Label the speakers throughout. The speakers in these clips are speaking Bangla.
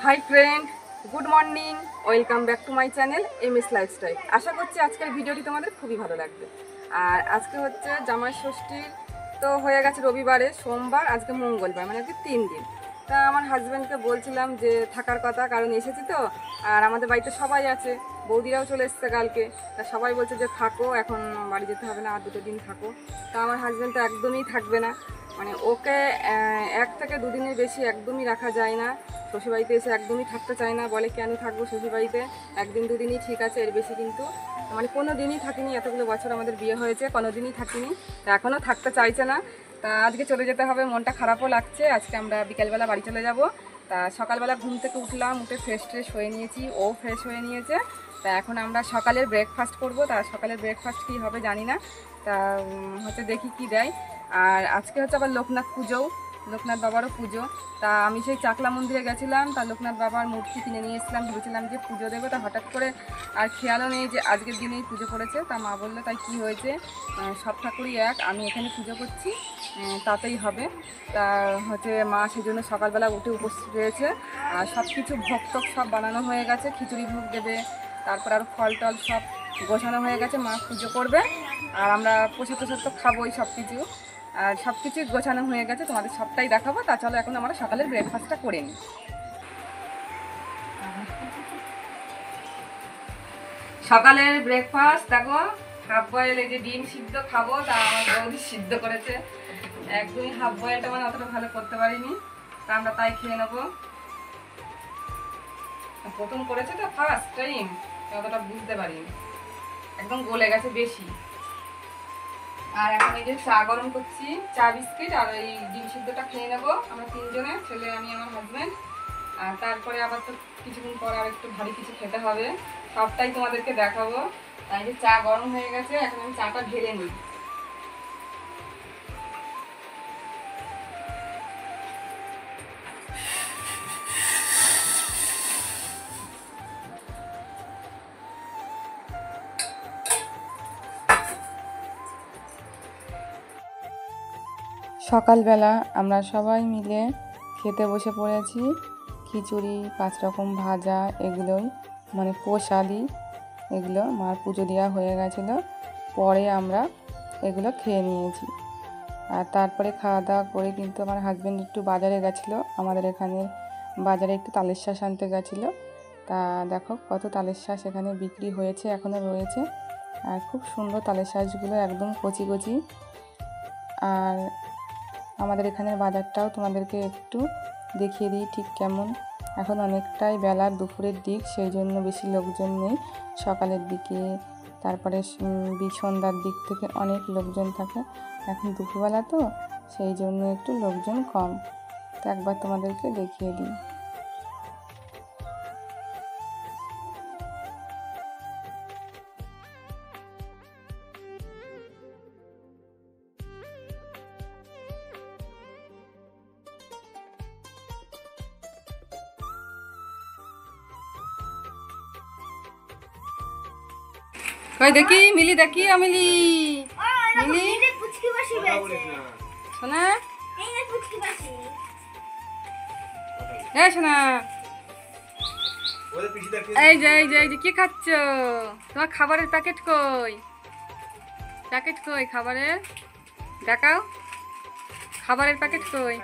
Speaker 1: High friend, good morning, welcome back to my channel MS lifestyle. আশা করছি আজকের ভিডিওটি তোমাদের খুবই ভালো লাগবে। আর আজকে হচ্ছে জামাই ষষ্ঠীর, তো হয়ে গেছে রবিবারে, সোমবার, আজকে মঙ্গলবার, মানে আজকে 3 দিন। তা আমার হাজব্যান্ডকে বলছিলাম যে থাকার কথা, কারণ এসেছি তো, আর আমাদের বাড়িতে সবাই আছে, বৌদিরাও চলে এসছে কালকে। তা সবাই বলছে যে থাকো, এখন বাড়ি যেতে হবে না, আর 2 দিন থাকো। তা আমার হাজব্যান্ড তো একদমই থাকবে না, মানে ওকে 1 থেকে 2 দিনের বেশি একদমই রাখা যায় না। শ্বশুরবাড়িতে এসে একদমই থাকতে চায় না, বলে কেন থাকবো শ্বশুরবাড়িতে, 1 দিন 2 দিনই ঠিক আছে, এর বেশি কিন্তু মানে কোনো দিনই থাকিনি, এতগুলো বছর আমাদের বিয়ে হয়েছে, কোনো দিনই থাকিনি। তা এখনও থাকতে চাইছে না। তা আজকে চলে যেতে হবে, মনটা খারাপও লাগছে। আজকে আমরা বিকেলবেলা বাড়ি চলে যাব। তা সকালবেলা ঘুম থেকে উঠলাম, উঠে ফ্রেশ ট্রেশ হয়ে নিয়েছি, ও ফ্রেশ হয়ে নিয়েছে। তা এখন আমরা সকালের ব্রেকফাস্ট করব। তা সকালের ব্রেকফাস্ট কী হবে জানি না, তা হচ্ছে দেখি কি দেয়। আর আজকে হচ্ছে আবার লোকনাথ পুজোও, লোকনাথ বাবারও পুজো। তা আমি সেই চাকলা মন্দিরে গেছিলাম, তা লোকনাথ বাবার মূর্তি কিনে নিয়ে এসেছিলাম, ভেবেছিলাম যে পুজো দেবো। তা হঠাৎ করে আর খেয়ালও নেই যে আজকের দিনেই পুজো পড়েছে। তা মা বললো তাই কি হয়েছে, সব ঠাকুরই এক, আমি এখানে পুজো করছি, তাতেই হবে। তা হচ্ছে মা সেই জন্য সকালবেলা উঠে উপস্থিত হয়েছে, আর সব কিছু ভোগ টোগ সব বানানো হয়ে গেছে, খিচুড়ি ভোগ দেবে, তারপর আরও ফল টল সব গোছানো হয়ে গেছে, মা পুজো করবে, আর আমরা প্রসাদ টোসাদ তো খাবোই সব কিছু, আর সব কিছুই গোছানো হয়ে গেছে, তোমাদের সবটাই দেখাবো। তা চলো এখন আমরা সকালের ব্রেকফাস্টটা করে নিই। সকালের ব্রেকফাস্ট দেখো, হাফ বয়েল, এই যে ডিম সিদ্ধ খাবো, তা আমার বৌদি সিদ্ধ করেছে। একদমই হাফ বয়েলটা মানে অতটা ভালো করতে পারিনি, তা আমরা তাই খেয়ে নেবো। প্রথম করেছে তো, ফার্স্ট টাইম, অতটা বুঝতে পারিনি, একদম গলে গেছে বেশি। আর এখন এই যে চা গরম করছি, চা বিস্কিট আর এই ডিম সিদ্ধটা খেয়ে নেবো আমরা 3 জনে, ছেলে, আমি, আমার হাজব্যান্ড। আর তারপরে আবার তো কিছুক্ষণ পর আর একটু ভারী কিছু খেতে হবে, সবটাই তোমাদেরকে দেখাবো। তাই যে চা গরম হয়ে গেছে, এখন আমি চাটা ঢেলে নিই। সকালবেলা আমরা সবাই মিলে খেতে বসে পড়েছি, খিচুড়ি, 5 রকম ভাজা, এগুলোই মানে প্রসাদি, এগুলো মার পুজো দেওয়া হয়ে গেছিলো, পরে আমরা এগুলো খেয়ে নিয়েছি। আর তারপরে খাওয়া দাওয়া করে কিন্তু আমার হাজব্যান্ড একটু বাজারে গেছিলো, আমাদের এখানে বাজারে একটু তালের শাঁস আনতে গেছিলো। তা দেখো কত তালের শাঁস এখানে বিক্রি হয়েছে, এখনও রয়েছে, আর খুব সুন্দর তালের শাঁসগুলো, একদম কচি কচি। আর আমাদের এখানের বাজারটাও তোমাদেরকে একটু দেখিয়ে দিই ঠিক কেমন। এখন অনেকটাই বেলা, দুপুরের দিক, সেই জন্য বেশি লোকজন নেই। সকালের দিকে, তারপরে সন্ধ্যার দিক থেকে অনেক লোকজন থাকে, এখন দুপুরবেলা তো সেই জন্য একটু লোকজন কম। তো একবার তোমাদেরকে দেখিয়ে দিই। কই দেখি মিলি, দেখি মিলি, মিলি শোনা, এই শোনা, এই যে এই যে এই যে কি খাচ্ছ, তোমার খাবারের প্যাকেট কই, প্যাকেট কই খাবারের, দেখাও খাবারের প্যাকেট কই,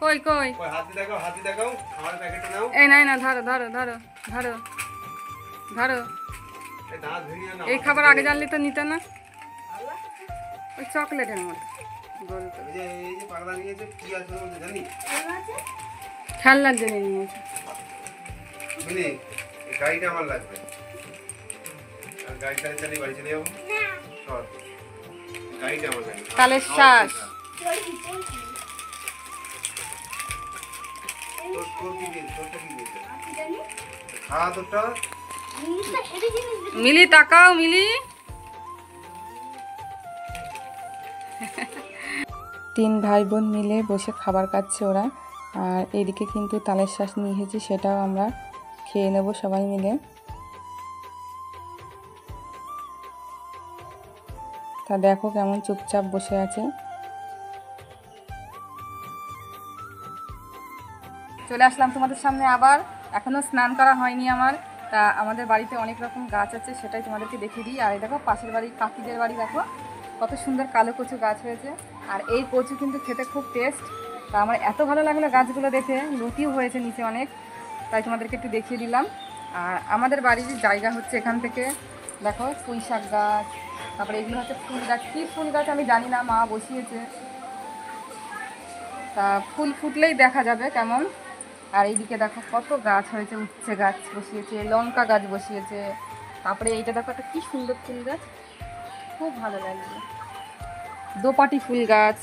Speaker 1: কই কই,
Speaker 2: হাতি দেখাও খাবারের প্যাকেটটা নাও।
Speaker 1: এই নাই না, ধরো ধরো ধরো ধরো ধরো, এই খাবার আগে জানলে তো নিতে না, ওই চকলেটের মতো বলতো, খেলনার জন্য নিয়েছে।
Speaker 2: গাড়িটা আমার লাগবে, গাড়িটা চালিয়ে বাড়ি চলে যাবো, গাড়িটা আমার লাগবে।
Speaker 1: তালের শ্বাস, মিলি তাকাও মিলি। 3 ভাই বোন মিলে বসে খাবার খাচ্ছে ওরা, আর এদিকে কিন্তু তালের শ্বাস নিয়ে এসেছি, সেটাও আমরা খেয়ে নেব সবাই মিলে। তা দেখো কেমন চুপচাপ বসে আছে। চলে আসলাম তোমাদের সামনে আবার। এখনও স্নান করা হয়নি আমার। তা আমাদের বাড়িতে অনেক রকম গাছ আছে, সেটাই তোমাদেরকে দেখিয়ে দিই। আর এই দেখো পাশের বাড়ি কাকিদের বাড়ি, দেখো কত সুন্দর কালো কচু গাছ হয়েছে। আর এই কচু কিন্তু খেতে খুব টেস্ট। তা আমার এত ভালো লাগলো গাছগুলো দেখে, লতিও হয়েছে নিচে অনেক, তাই তোমাদেরকে একটু দেখিয়ে দিলাম। আর আমাদের বাড়ির জায়গা হচ্ছে এখান থেকে দেখো পুঁই শাক গাছ, তারপরে এগুলো হচ্ছে ফুল গাছ। কী ফুল গাছ আমি জানি না, মা বসিয়েছে। তা ফুল ফুটলেই দেখা যাবে কেমন। আর এইদিকে দেখো কত গাছ হয়েছে, উচ্ছে গাছ বসিয়েছে, লঙ্কা গাছ বসিয়েছে। তারপরে এইটা দেখো একটা কী সুন্দর ফুল গাছ, খুব ভালো লাগছে, দোপাটি ফুল গাছ।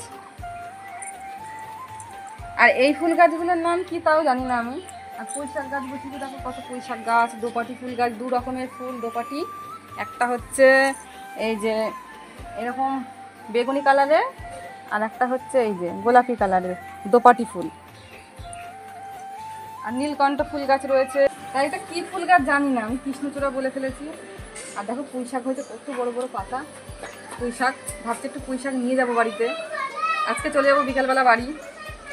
Speaker 1: আর এই ফুল গাছগুলোর নাম কি তাও জানি না আমি। আর পুঁই শাক গাছ বসিয়েছে, দেখো কত পুঁই শাক গাছ, দোপাটি ফুল গাছ, দু রকমের ফুল দোপাটি। একটা হচ্ছে এই যে এরকম বেগুনি কালারের, আর একটা হচ্ছে এই যে গোলাপি কালারের দোপাটি ফুল। আর নীলকণ্ঠ ফুল গাছ রয়েছে। তাই এটা কী ফুল গাছ জানি না, আমি কৃষ্ণচূড়া বলে ফেলেছি। আর দেখো পুঁই শাক হয়েছে, কত বড় বড় পাতা পুঁই শাক। ভাবছি একটু পুঁই শাক নিয়ে যাবো বাড়িতে। আজকে চলে যাবো বিকালবেলা বাড়ি,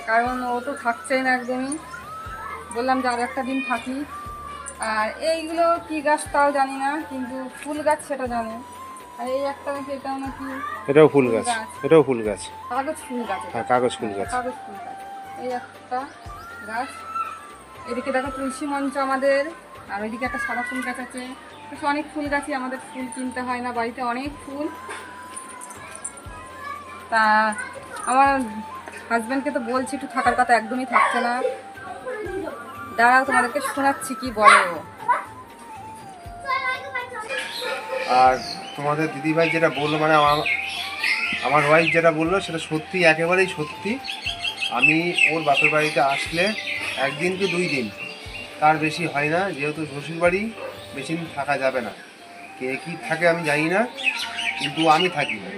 Speaker 1: কারণ ও তো থাকছেই না একদমই। বললাম যে আর একটা দিন থাকি। আর এইগুলো কী গাছ তাও জানি না, কিন্তু ফুল গাছ সেটা জানি। আর এই একটা নাকি, এটাও নাকি,
Speaker 2: এটাও ফুল গাছ, এটাও ফুল গাছ,
Speaker 1: কাগজ ফুল গাছ।
Speaker 2: হ্যাঁ কাগজ ফুল গাছ,
Speaker 1: কাগজ ফুল গাছ। এই একটা গাছ। এদিকে দেখো তুলসী মঞ্চ আমাদের। আর ওইদিকে একটা সাদা ফুল গাছ আছে। বেশ অনেক ফুল গাছই আমাদের, ফুল কিনতে হয় না, বাড়িতে অনেক ফুল। তা আমার হাজব্যান্ডকে তো বলছি একটু থাকার কথা, একদমই থাকছে না। দাঁড়াও তোমাদেরকে শোনাচ্ছি কি বলে ও।
Speaker 2: আর তোমাদের দিদিভাই যেটা বললো, মানে আমার ওয়াইফ যেটা বললো সেটা সত্যি, একেবারেই সত্যি। আমি ওর বাপের বাড়িতে আসলে একদিন কি 2 দিন, তার বেশি হয় না, যেহেতু শ্বশুরবাড়ি বেশি দিন থাকা যাবে না। কে কী থাকে আমি জানি না, কিন্তু আমি থাকি না।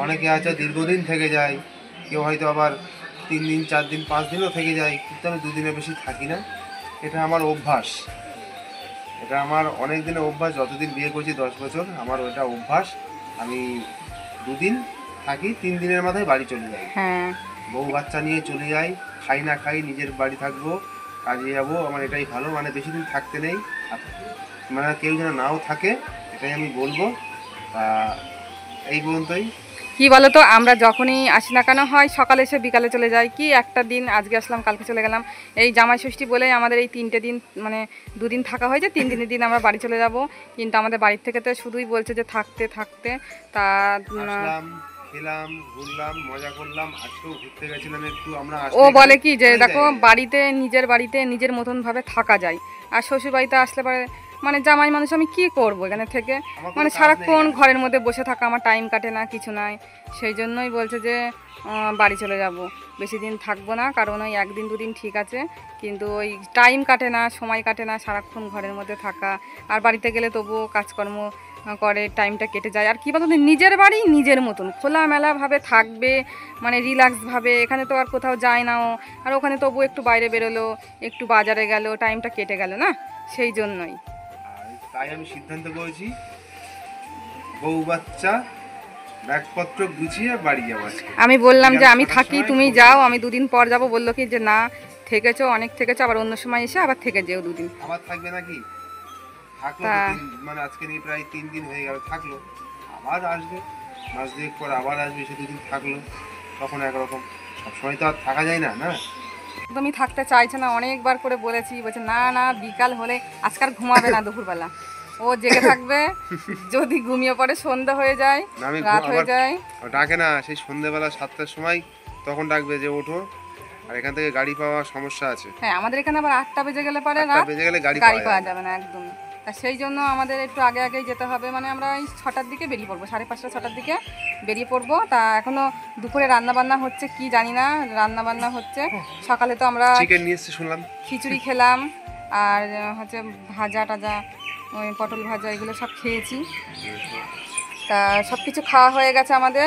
Speaker 2: অনেকে আছে দীর্ঘদিন থেকে যায়, কেউ হয়তো আবার 3 দিন 4 দিন 5 দিনও থেকে যায়, কিন্তু আমি 2 দিনের বেশি থাকি না। এটা আমার অভ্যাস, এটা আমার অনেক দিনের অভ্যাস। যতদিন বিয়ে করছি 10 বছর, আমার ওটা অভ্যাস। আমি 2 দিন থাকি, 3 দিনের মাথায় বাড়ি চলে যাই।
Speaker 1: হ্যাঁ,
Speaker 2: বউ বাচ্চা নিয়ে চলে যাই, খাই না খাই নিজের বাড়ি থাকবো, কাজে যাবো, আমার এটাই ভালো। মানে বেশি দিন থাকতে নেই, মানে কেউ যেন নাও থাকে, এটাই আমি বলবো। এই পর্যন্তই।
Speaker 1: কি বলো তো, আমরা যখনই আসি না কেন হয় সকালে এসে বিকালে চলে যাই। কি একটা দিন আজকে আসলাম কালকে চলে গেলাম। এই জামাই ষষ্ঠী বলেই আমাদের এই 3টে দিন, মানে 2 দিন থাকা হয়েছে, 3 দিনের দিন আমরা বাড়ি চলে যাব। কিন্তু আমাদের বাড়ির থেকে তো শুধুই বলছে যে থাকতে থাকতে। তা
Speaker 2: আসলাম, খেলাম, ঘুরলাম, মজা করলাম। আজকেও ঘুরতে গেছিলাম একটু আমরা।
Speaker 1: ও বলে কি যে দেখো বাড়িতে নিজের মতন ভাবে থাকা যায়। আর শ্বশুর বাড়িতে আসলে পরে মানে জামাই মানুষ, আমি কি করব এখানে থেকে, মানে সারাক্ষণ ঘরের মধ্যে বসে থাকা, আমার টাইম কাটে না, কিছু নাই। সেই জন্যই বলছে যে বাড়ি চলে যাব, বেশি দিন থাকবো না। কারণ ওই 1 দিন 2 দিন ঠিক আছে, কিন্তু ওই টাইম কাটে না, সময় কাটে না, সারাক্ষণ ঘরের মধ্যে থাকা। আর বাড়িতে গেলে তবুও কাজকর্ম করে টাইমটা কেটে যায়। আর কী বলতো, নিজের বাড়ি নিজের মতন খোলামেলাভাবে থাকবে, মানে রিল্যাক্সভাবে। এখানে তো আর কোথাও যায় না ও, আর ওখানে তবু একটু বাইরে বেরোলো, একটু বাজারে গেল, টাইমটা কেটে গেল না, সেই জন্যই।
Speaker 2: তাই আমি সিদ্ধান্ত করেছি, বউ বাচ্চা ব্যাগপত্র গুছিয়ে বাড়ি যাবো আজকে।
Speaker 1: আমি বললাম যে আমি থাকি, তুমি যাও, আমি 2 দিন পর যাব। বললো কি যে না, থেকেছো, অনেক থেকেছো, আবার অন্য সময় এসে আবার থেকে যেও 2 দিন।
Speaker 2: আবার থাকবে নাকি? থাকলো মানে আজকে নিয়ে প্রায় 3 দিন হয়ে গেল, থাকলো, আবার আসবে, মাস 2 পর আবার আসবে, সে 2 দিন থাকলো, তখন একরকম। সবসময় তো আর থাকা যায় না, না?
Speaker 1: তুমি থাকতে চাইছে না, অনেকবার করে বলেছি, বলছে না না বিকাল হলে আজকাল ঘুমাবে না দুপুরবেলা, ও জেগে থাকবে। যদি ঘুমিয়ে পড়ে সন্ধ্যা হয়ে যায়, রাত হয়ে যায়,
Speaker 2: ডাকে না সেই সন্ধ্যেবেলা 7টার সময়, তখন ডাকবে যে ওঠো। আর এখান থেকে গাড়ি পাওয়া সমস্যা আছে।
Speaker 1: হ্যাঁ, আমাদের এখানে আবার 8টা বেজে গেলে পরে
Speaker 2: 8টা বেজে গেলে গাড়ি
Speaker 1: পাওয়া যাবে না একদম। তা সেই জন্য আমাদের একটু আগে আগেই যেতে হবে। মানে আমরা এই 6টার দিকে বেরিয়ে পড়বো, 5:30 6টার দিকে বেরিয়ে পড়বো। তা এখনো দুপুরে রান্নাবান্না হচ্ছে কি জানি না, রান্নাবান্না হচ্ছে। সকালে তো আমরা
Speaker 2: চিকেন নিয়ে এসে শুনলাম,
Speaker 1: খিচুড়ি খেলাম, আর হচ্ছে ভাজা টাজা, ওই পটল ভাজা, এগুলো সব খেয়েছি। তা সব কিছু খাওয়া হয়ে গেছে আমাদের।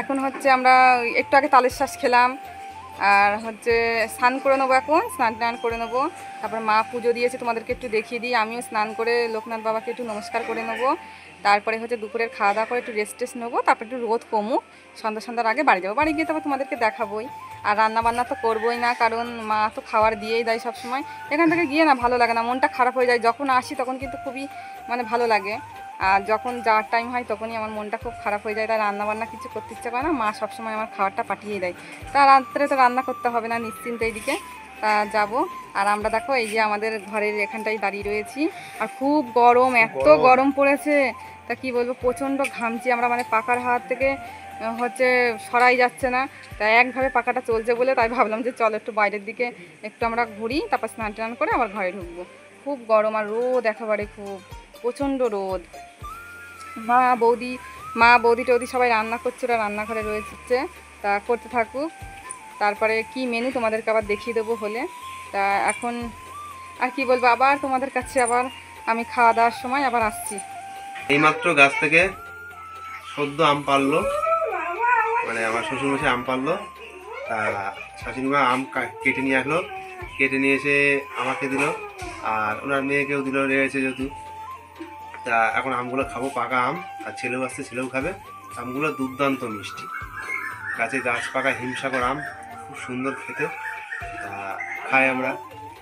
Speaker 1: এখন হচ্ছে আমরা একটু আগে তালের শ্বাস খেলাম, আর হচ্ছে স্নান করে নেবো, এখন স্নান টান করে নেবো। তারপর মা পুজো দিয়েছে, তোমাদেরকে একটু দেখিয়ে দিই। আমিও স্নান করে লোকনাথ বাবাকে একটু নমস্কার করে নেবো। তারপরে হচ্ছে দুপুরের খাওয়া দাওয়া করে একটু রেস্ট টেস্ট নেবো। তারপর একটু রোদ কমুক, সন্ধ্যার আগে বাড়ি যাবো। বাড়ি গিয়ে তারপর তোমাদেরকে দেখাবোই। আর রান্না বান্না তো করবোই না, কারণ মা তো খাবার দিয়েই দেয় সব সময়। এখান থেকে গিয়ে না ভালো লাগে না, মনটা খারাপ হয়ে যায়। যখন আসি তখন কিন্তু খুবই মানে ভালো লাগে, আর যখন যাওয়ার টাইম হয় তখনই আমার মনটা খুব খারাপ হয়ে যায়। তাই রান্নাবান্না কিছু করতে ইচ্ছা করে না, মা সবসময় আমার খাবারটা পাঠিয়ে দেয়। তা রাত্রে তো রান্না করতে হবে না, নিশ্চিন্তে এইদিকে তা যাব। আর আমরা দেখো এই যে আমাদের ঘরের এখানটাই দাঁড়িয়ে রয়েছি, আর খুব গরম, এত গরম পড়েছে তা কি বলবো, প্রচণ্ড ঘামছি আমরা, মানে পাকার হাত থেকে হচ্ছে সরাই যাচ্ছে না। তাই একভাবে পাকাটা চলছে বলে তাই ভাবলাম যে চল একটু বাইরের দিকে একটু আমরা ঘুরি, তারপর স্নান টান করে আবার ঘরে ঢুকবো। খুব গরম আর রোদ, একেবারে খুব প্রচণ্ড রোদ। মা বৌদি টৌদি সবাই রান্না করছে, ওরা রান্নাঘরে রয়েছে, তা করতে থাকুক। তারপরে কি মেনু তোমাদেরকে আবার দেখিয়ে দেবো হলে। তা এখন আর কি বলবো, আবার তোমাদের কাছে আবার আমি খাওয়া দাওয়ার সময় আবার আসছি।
Speaker 2: এইমাত্র গাছ থেকে সদ্য আম পারলো, মানে আমার শ্বশুরমশাই আম পারলো। তা শাশুড়িমা আম কেটে নিয়ে আসলো, কেটে নিয়ে এসে আমাকে দিল, আর ওনার মেয়েকেও দিল, রয়েছে যেহেতু। তা এখন আমগুলো খাবো, পাকা আম, আর ছেলেও আসছে, ছেলেও খাবে। আমগুলো দুর্দান্ত মিষ্টি, গাছ পাকা হিমসাগর আম, খুব সুন্দর খেতে। তা খাই আমরা।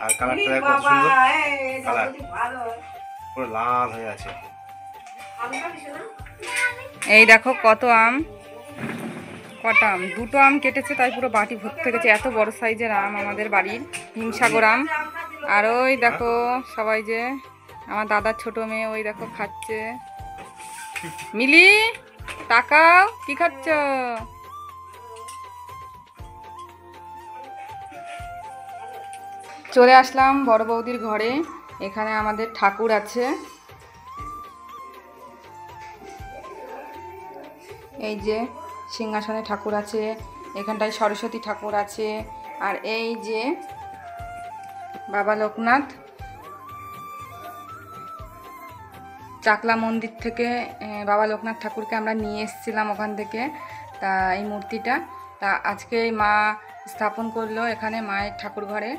Speaker 2: আর কালারটা কত সুন্দর, কালার পুরো লাল হয়ে আছে।
Speaker 1: এই দেখো কত আম, কটা আম, দুটো আম কেটেছে তাই পুরো বাটি ভর্তি গেছে। এত বড় সাইজের আম আমাদের বাড়ির, হিমসাগর আম। আর ওই দেখো সবাই যে আমার দাদার ছোট মেয়ে, ওই দেখো খাচ্ছে। মিলি তাকাও, কি খাচ্ছ? চলে আসলাম বড় বৌদির ঘরে। এখানে আমাদের ঠাকুর আছে, এই যে সিংহাসনে ঠাকুর আছে, এখানটায় সরস্বতী ঠাকুর আছে, আর এই যে বাবা লোকনাথ। চাকলা মন্দির থেকে বাবা লোকনাথ ঠাকুরকে আমরা নিয়ে এসেছিলাম ওখান থেকে। তা এই মূর্তিটা তা আজকে মা স্থাপন করলো এখানে মায়ের ঠাকুর ঘরে।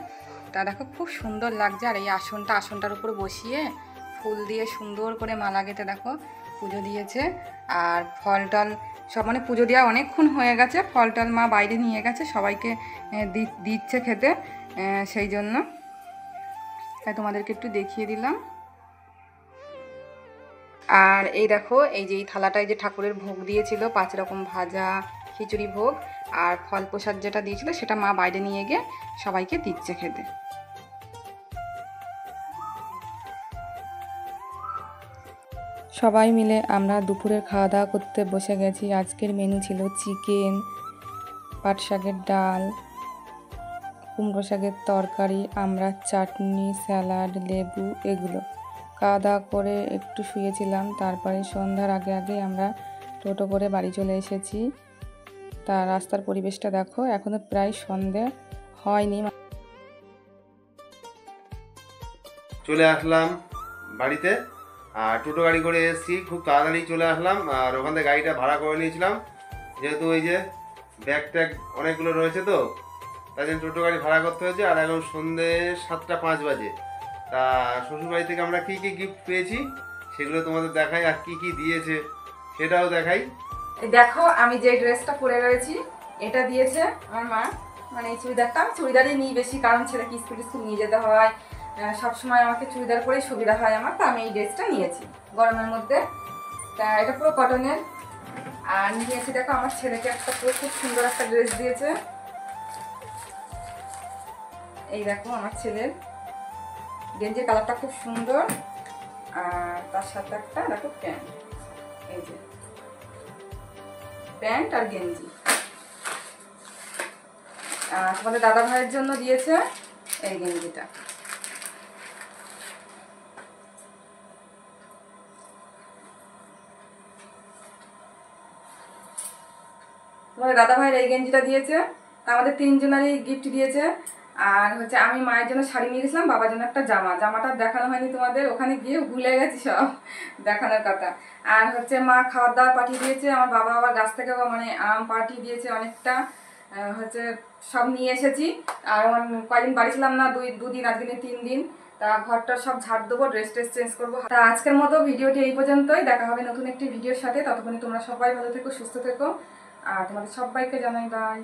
Speaker 1: তা দেখো খুব সুন্দর লাগছে। আর এই আসনটার উপর বসিয়ে ফুল দিয়ে সুন্দর করে মালা গেঁথে দেখো পুজো দিয়েছে। আর ফল টল সব, মানে পুজো দেওয়া অনেকক্ষণ হয়ে গেছে, ফল টল মা বাইরে নিয়ে গেছে, সবাইকে দিচ্ছে খেতে, সেই জন্য তাই তোমাদেরকে একটু দেখিয়ে দিলাম। আর এই দেখো এই যে এই থালাটায় যে ঠাকুরের ভোগ দিয়েছিল, 5 রকম ভাজা খিচুড়ি ভোগ আর ফল প্রসাদ যেটা দিয়েছিল সেটা মা বাইরে নিয়ে গিয়ে সবাইকে দিচ্ছে খেতে। সবাই মিলে আমরা দুপুরের খাওয়া দাওয়া করতে বসে গেছি। আজকের মেনু ছিল চিকেন, পাট শাকের ডাল, কুমড়ো শাকের তরকারি, আমরা চাটনি, স্যালাড, লেবু, এগুলো খাওয়া দাওয়া করে একটু শুয়েছিলাম। তারপরে সন্ধ্যার আগে আমরা টোটো করে বাড়ি চলে এসেছি। তা রাস্তার পরিবেশটা দেখো, এখনো প্রায় সন্ধে হয়নি।
Speaker 2: চলে আসলাম বাড়িতে, আর টোটো গাড়ি করে এসেছি, খুব তাড়াতাড়ি চলে আসলাম। আর ওখান থেকে গাড়িটা ভাড়া করে নিয়েছিলাম, যেহেতু ওই যে ব্যাগ ট্যাগ অনেকগুলো রয়েছে, তো তাই জন্য টোটো গাড়ি ভাড়া করতে হয়েছে। আর এখন সন্ধ্যে 7:05 বাজে। তা শ্বশুরবাড়ি থেকে আমরা কী কী গিফট পেয়েছি সেগুলো তোমাদের দেখাই, আর কী কী দিয়েছে সেটাও দেখাই।
Speaker 1: দেখো আমি যে ড্রেসটা পরে রয়েছি এটা দিয়েছে আমার মা, মানে এই চুড়িদারটা আমি চুড়িদারই নিই বেশি, কারণ ছেলেকে স্কুল নিয়ে যেতে হয়, সবসময় আমাকে চুড়িদার পরেই সুবিধা হয় আমার। তো আমি এই ড্রেসটা নিয়েছি গরমের মধ্যে, তা এটা পুরো কটনের। আর নিয়েছি দেখো আমার ছেলেকে একটা পুরো খুব সুন্দর একটা ড্রেস দিয়েছে, এই দেখো আমার ছেলের গেঞ্জির কালারটা খুব সুন্দর। আর তার সাথে একটা দেখো প্যান্ট, এই যে প্যান্ট আর গেঞ্জি। আর তোমাদের দাদা ভাইয়ের জন্য দিয়েছে এই গেঞ্জিটা। তোমাদের দাদা ভাইয়ের এই গেঞ্জিটা দিয়েছে, আমাদের 3 জনেরই গিফট দিয়েছে। আর হচ্ছে আমি মায়ের জন্য শাড়ি নিয়ে গেছিলাম, বাবার জন্য একটা জামাটা দেখানো হয়নি তোমাদের, ওখানে গিয়ে ভুলে গেছি সব দেখানোর কথা। আর হচ্ছে মা খাবার দাবার পাঠিয়ে দিয়েছে, আমার বাবা আবার গাছ থেকে মানে আম পাঠিয়ে দিয়েছে অনেকটা, হচ্ছে সব নিয়ে এসেছি। আর কয়েকদিন বাড়ি ছিলাম না, দুদিন, একদিনে 3 দিন। তা ঘরটা সব ঝাড় দেবো, ড্রেস চেঞ্জ করবো। তা আজকের মতো ভিডিওটি এই পর্যন্তই। দেখা হবে নতুন একটি ভিডিওর সাথে। ততক্ষণে তোমরা সবাই ভালো থেকো, সুস্থ থেকো। আর তোমাদের সবাইকে জানাই বাই।